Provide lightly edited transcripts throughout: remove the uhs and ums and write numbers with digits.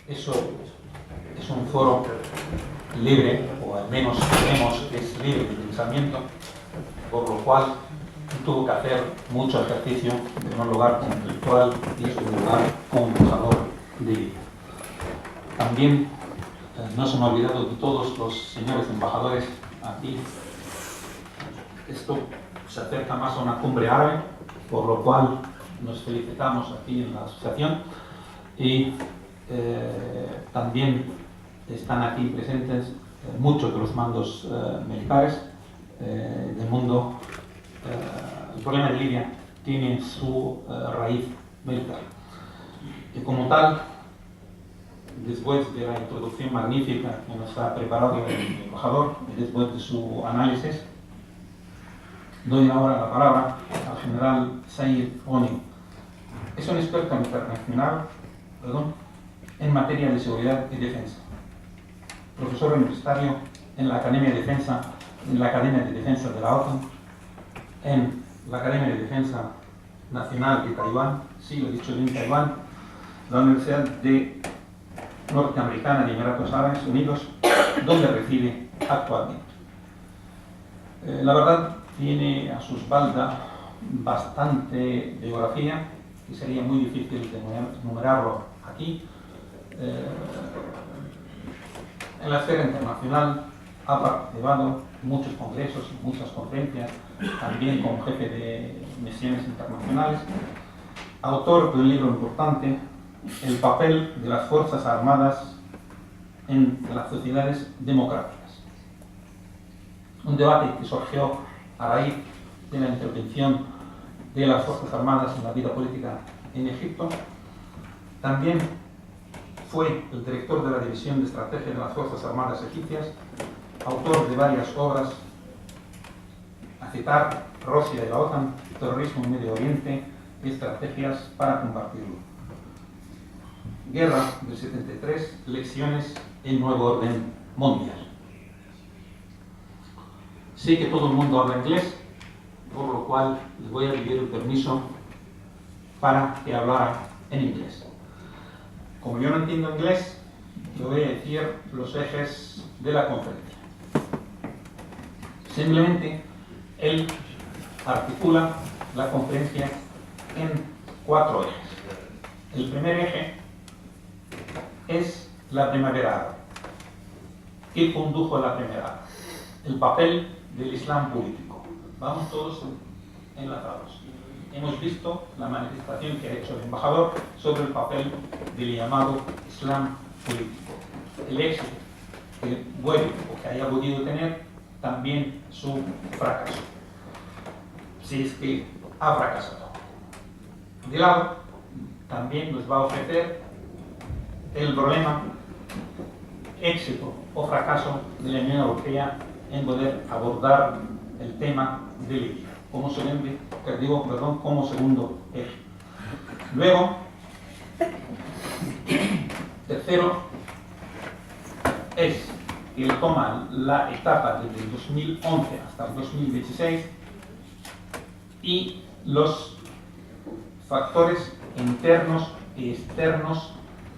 Eso es un foro libre, o al menos creemos que es libre de pensamiento, por lo cual tuvo que hacer mucho ejercicio de un lugar intelectual y de un lugar como embajador de Libia. También no se me ha olvidado de todos los señores embajadores aquí. Esto se acerca más a una cumbre árabe, por lo cual nos felicitamos aquí en la asociación y también están aquí presentes muchos de los mandos militares del mundo. El problema de Libia tiene su raíz militar. Y como tal, después de la introducción magnífica que nos ha preparado el embajador y después de su análisis, doy ahora la palabra al general Ghoneim. Es un experto internacional en materia de seguridad y defensa. Profesor universitario en la Academia de Defensa, de la OTAN, en la Academia de Defensa Nacional de Taiwán, sí, lo he dicho bien, Taiwán, la Universidad Norteamericana de Emiratos Árabes Unidos, donde reside actualmente. La verdad, tiene a su espalda bastante biografía, que sería muy difícil de enumerarlo aquí. En la esfera internacional ha participado en muchos congresos, muchas conferencias, también como jefe de misiones internacionales, autor de un libro importante, El papel de las Fuerzas Armadas en las sociedades democráticas. Un debate que surgió a raíz de la intervención de las Fuerzas Armadas en la vida política en Egipto. También fue el director de la División de Estrategia de las Fuerzas Armadas Egipcias, autor de varias obras, a citar Rusia y la OTAN, Terrorismo en Medio Oriente y Estrategias para combatirlo. Guerra del 73, Lecciones en Nuevo Orden Mundial. Sé que todo el mundo habla inglés, por lo cual les voy a pedir el permiso para que hablara en inglés. Como yo no entiendo inglés, le voy a decir los ejes de la conferencia. Simplemente, él articula la conferencia en 4 ejes. El primer eje es la primavera árabe. ¿Qué condujo a la primavera árabe? El papel del Islam político. Vamos todos enlazados. Hemos visto la manifestación que ha hecho el embajador sobre el papel del llamado Islam político. El éxito que vuelve o que haya podido tener, también su fracaso, si es que ha fracasado. De lado, también nos va a ofrecer el problema, éxito o fracaso de la Unión Europea en poder abordar el tema de Libia, como segundo eje. Luego, tercero, es que él toma la etapa desde el 2011 hasta el 2016 y los factores internos y externos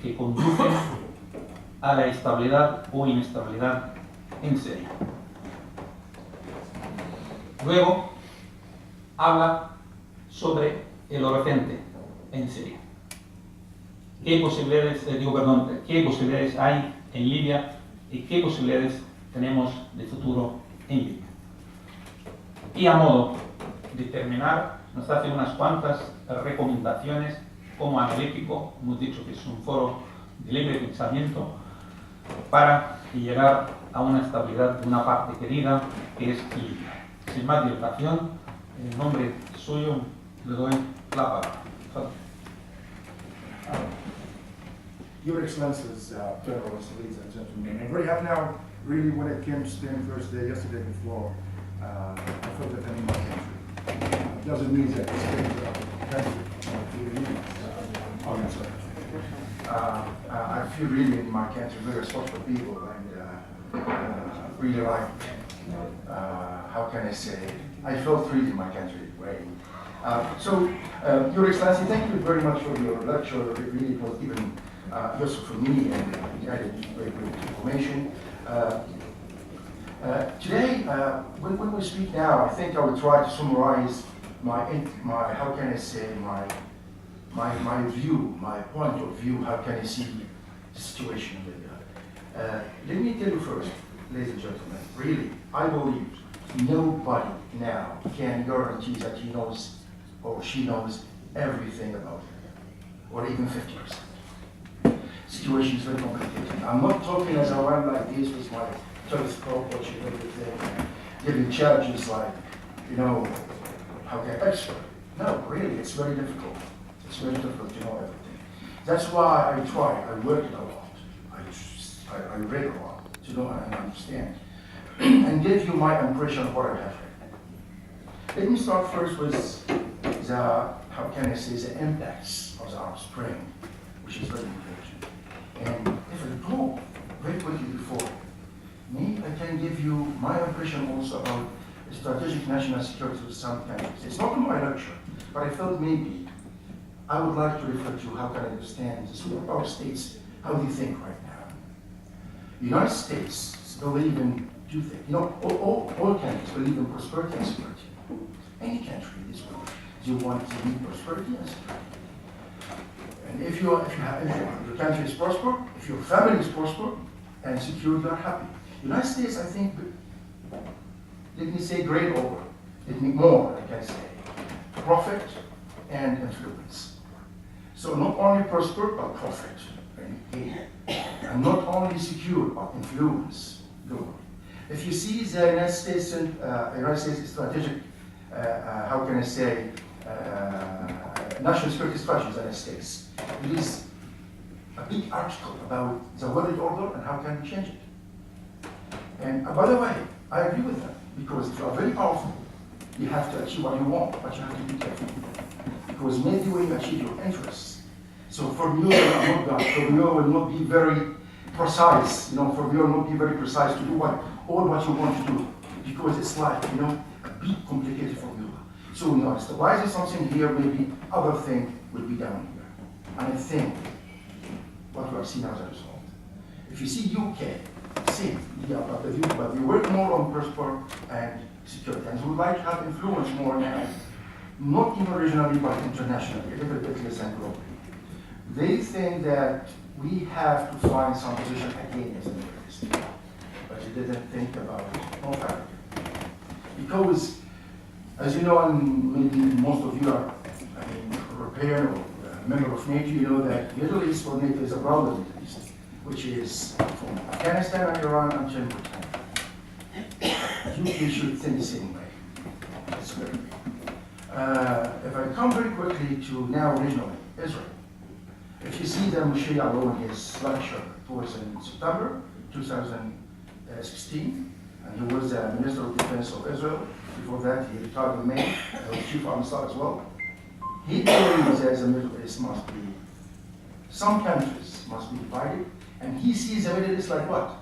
que conducen a la estabilidad o inestabilidad en Siria. Luego habla sobre el horizonte en Siria. ¿Qué posibilidades hay en Libia y qué posibilidades tenemos de futuro en Libia? Y a modo de terminar, nos hace unas cuantas recomendaciones como analítico. Hemos dicho que es un foro de libre pensamiento para llegar a una estabilidad de una parte querida que es Libia. Sin más dilatación, en nombre suyo le doy la palabra. Your Excellencies, Generals, ladies and gentlemen, I'm very happy now. Really, when it came to Spain first day, yesterday before, I felt that I'm in my country. It doesn't mean that Spain is a country. I feel really in my country very respectful people and really like, how can I say, I felt really in my country, right? Your Excellency, thank you very much for your lecture. It really was even useful for me and added very good information. Today, when we speak now, I think I will try to summarize my how can I say, my view, my point of view, how can I see the situation in Libya. Let me tell you first, ladies and gentlemen, really, I believe nobody now can guarantee that he knows or she knows everything about it, or even 50%. Situation is very complicated. I'm not talking as I run like this with my telescope watching everything and giving challenges like, how can I expert? No, really, it's very difficult. It's very difficult to know everything. That's why I worked a lot. I read a lot to know and understand. And give you my impression of what I have read. Let me start first with the, how can I say, the impacts of the Arab Spring, which is very important. And if I go very quickly before me, I can give you my impression also about strategic national security of some countries. It's not in my lecture, but I felt maybe I would like to refer to how can I understand the superpower states, how do you think right now? The United States believe in two things. All countries believe in prosperity and security. Any country in this world, you want to be prosperity and security. And if your country is prosper, if your family is prosper and secure, you are happy. The United States, I think, let me say great over, let me more, I can say, profit and influence. So not only prosper, but profit and gain. And not only secure, but influence globally. If you see the United States strategic, how can I say, national security strategy of the United States, it is a big article about the world order and how can we change it. And by the way, I agree with them, because if you are very powerful, you have to achieve what you want, but you have to be careful. Because maybe when you achieve your interests, so for you, for you will not be very precise, for you will not be very precise to do all what you want to do, because it's like, a big complicated formula. So when you are stabilizing something here, maybe other thing will be down here. And I think what we are seeing as a result. If you see UK, same, but we work more on prosper and security. And we would like to have influence more now, not even regionally, but internationally, a little bit less than globally. They think that we have to find some position again as a Middle East, but they didn't think about North Africa. Because, as you know, and maybe most of you are European or a member of NATO, you know that Middle East for NATO is a broader Middle East, which is from Afghanistan and Iran until Britain. You should think the same way. That's very big. If I come very quickly to now regionally, Israel. If you see the Moshe Ya'alon in his lecture, it was in September 2016, and he was the Minister of Defense of Israel. Before that, he retired in May, he was Chief of Army Staff as well. He believes that the Middle East must be, some countries must be divided, and he sees the Middle East like what?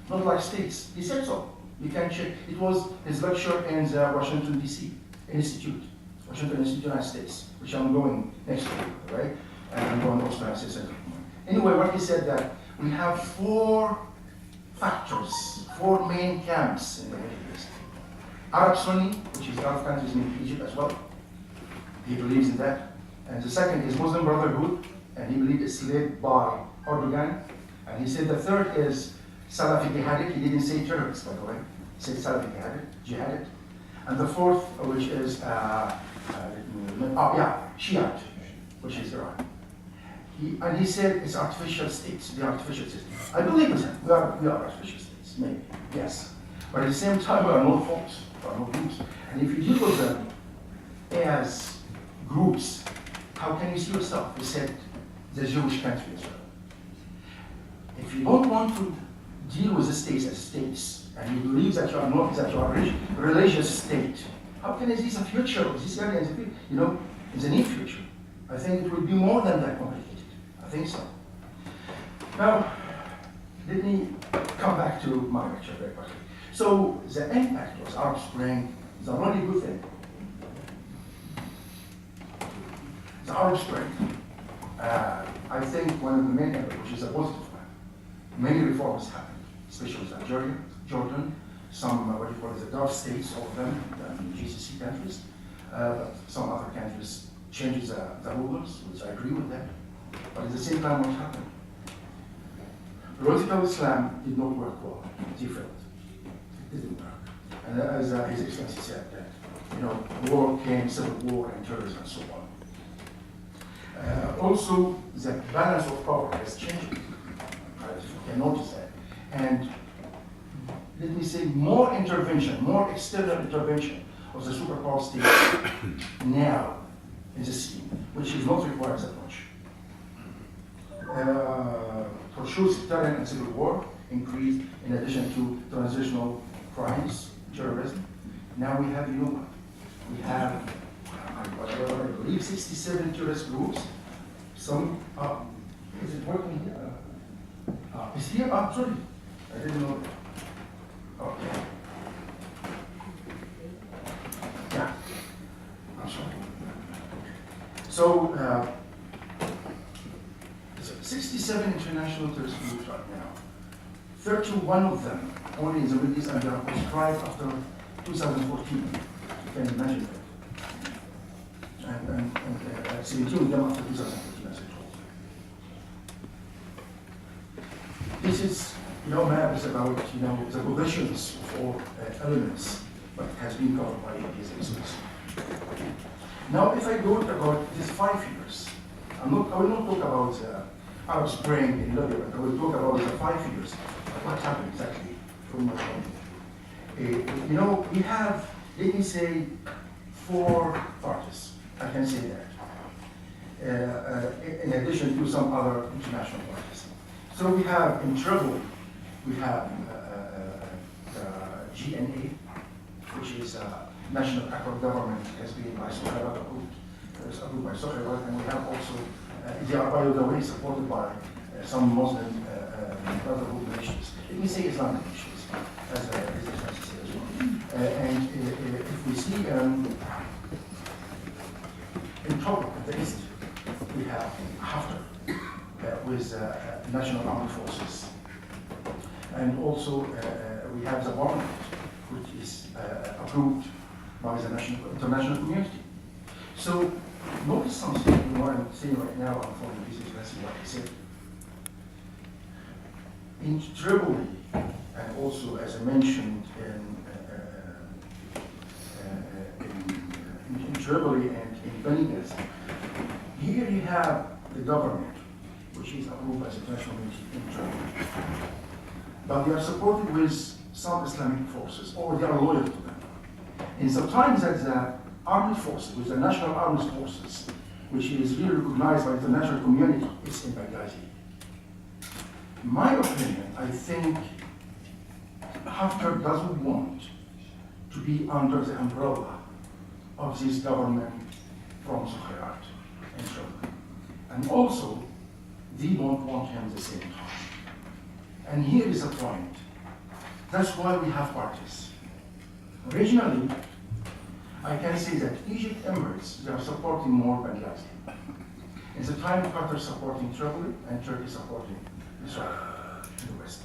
Not like states. He said so. You can check. It was his lecture in the Washington, D.C. Institute, Washington Institute, United States, which I'm going next week, right? And I'm going also to say anyway, what he said that we have four factors, four main camps in the Middle East. Arab Sunni, which is Gulf countries in Egypt as well. He believes in that. And the second is Muslim Brotherhood, and he believes it's led by Erdogan. And he said the third is Salafi Jihadid. He didn't say terrorists, by the way. He said Salafi Jihadid. And the fourth, which is Shiite, which is Iran. He said it's artificial states, the artificial system. I believe in that. We are artificial states, maybe, yes. But at the same time, we are not folks, we are not groups. And if you deal with them as groups, how can you see yourself? We said the Jewish country as well. If you don't want to deal with the states as states, and you believe that you are not, that you are a religious state, how can you see the future of this area in the near future? I think it will be more than that complicated. I think so. Now, let me come back to my lecture very quickly. So, the impact of the Arab Spring is a really good thing. The Arab Spring, I think one of the main areas, which is a positive one, many reforms happened, especially with Algeria, Jordan, some what you call the Gulf states of them, the GCC countries, but some other countries changed the rulers, which I agree with that. But at the same time, what happened? Political Islam did not work well. It failed. It didn't work. And as His Excellency said, that war came, civil war, and terrorism, and so on. Also, the balance of power has changed. Right? You can notice that. And let me say, more intervention, more external intervention of the superpower states now in the scene, which is not required that much. For sure, sectarian and civil war increased in addition to transitional crimes, terrorism. Now we have, we have, I believe, 67 terrorist groups. Some, is it working here? Is here? Sorry, I didn't know. Okay. Yeah, I'm sorry. So, 67 international terrorist groups right now. 31 of them only in the Middle East, and they are proscribed after 2014. You can imagine that. And 17 of them after 2014, as I told you. This is, map is about, the positions of all elements, but it has been covered by His Excellency. Now, if I go about these 5 years, I will not talk about Arab Spring in Libya, but I will talk about the 5 years. What happened exactly from my point of view? We have, let me say, 4 parties. I can say that. In addition to some other international parties. So we have in Tripoli, we have GNA, which is National Accord Government, has been by Sokhayrat approved. It's approved by Sokhayrat, and we have also, they are, by the way, supported by some Muslim Brotherhood nations. Let me say Islamic nations, as His Excellency said as well. And if we see in top of the east, we have Haftar with National Armed Forces. And also we have the parliament, which is approved by the international community. So notice something what I'm saying right now, I'm following His Excellency what he said. In Tripoli, and also as I mentioned in Tripoli and in Benghazi, here you have the government, which is approved by the international community in Tripoli. But they are supported with some Islamic forces, or they are loyal to them. In the time that the armed forces, with the national armed forces, which is really recognized by the international community, is in Benghazi. In my opinion, I think Haftar doesn't want to be under the umbrella of this government from Sokhayrat and Tripoli. And also, they don't want him at the same time. And here is a point. That's why we have parties. Regionally, I can say that Egypt Emirates, they are supporting more Benghazi. In the time, Qatar supporting Tripoli and Turkey supporting Israel in the West.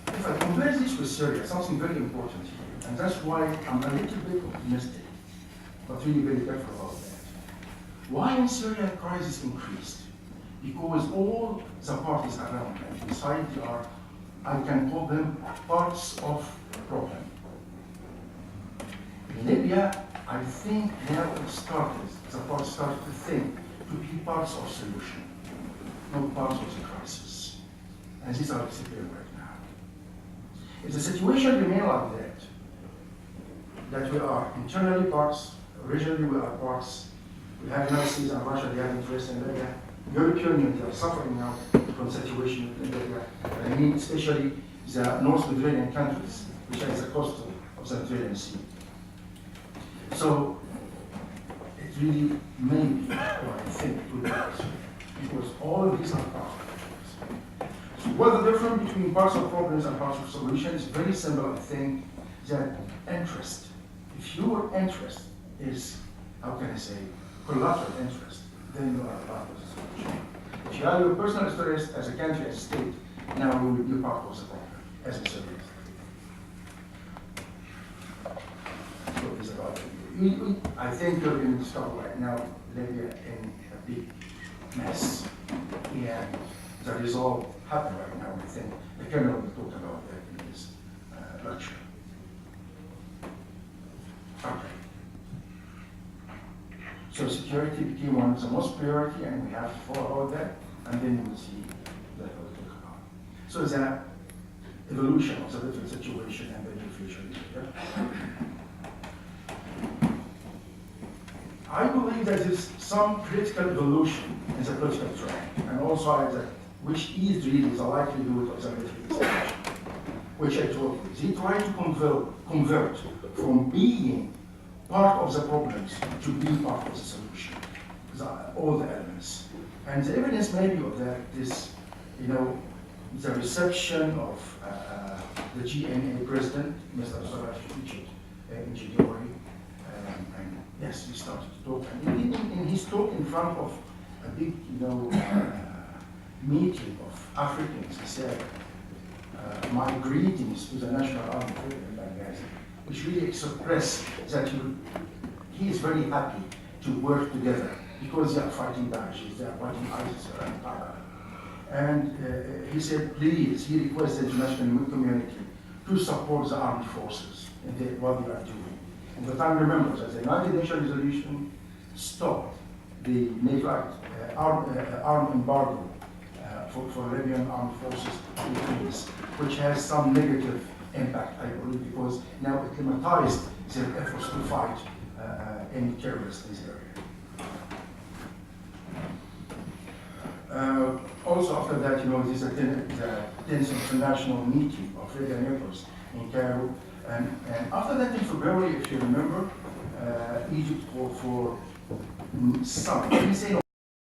If I compare this with Syria, something very important here, and that's why I'm a little bit optimistic, but really very careful about that. Why in Syria crisis increased? Because all the parties around and inside are, I can call them parts of the problem. In Libya, I think now the parts started to think to be parts of solution, not parts of the crisis. And these are disappearing right now. If the situation remains like that we are internally parts, regionally we are parts, we have United States and Russia, they have interest in Libya, European Union, they are suffering now from the situation in Libya. I mean, especially the North Mediterranean countries, which are the coast of the Mediterranean Sea. So, it really may be what I think it will be, because all of these are parts of problems. So, what's the difference between parts of problems and parts of solutions? It's very simple, I think, that interest. If your interest is, how can I say, collateral interest, then you are part of the solution. If you have your personal interest as a country, as a state, now we will be part of the problem, as a civil. So it's about, I think you're going to start right now, Libya in a big mess. And the result happened right now. I think the Colonel will talk about that in his lecture. Okay. So security became one of the most priority, and we have to follow about that, and then we'll see that we'll talk about. So the evolution of the different situation and the new future. I believe that there is some critical evolution in the political track, and also that which is really the likelihood of the political situation, which I told you. He tried to convert from being part of the problems to be part of the solution, all the elements. And the evidence maybe of that is, the reception of the GNA president, Mr. Sarraj in January. And yes, we started to talk. And in his talk in front of a big, meeting of Africans, he said, my greetings to the National Army, which really expressed that he is very happy to work together because they are fighting Daesh, they are fighting ISIS and Al-Qaeda. And he said, please, he requested the international community to support the armed forces in what they are doing. And the time remembers that the United Nations resolution stopped the naval armed embargo for Libyan armed forces in Tunis, which has some negative impact, I believe, because now it limitized their efforts to fight any terrorists in this area. Also after that, there's the 10th international meeting of Libyan neighbors in Cairo. And after that in February, if you remember, Egypt called for some, let me say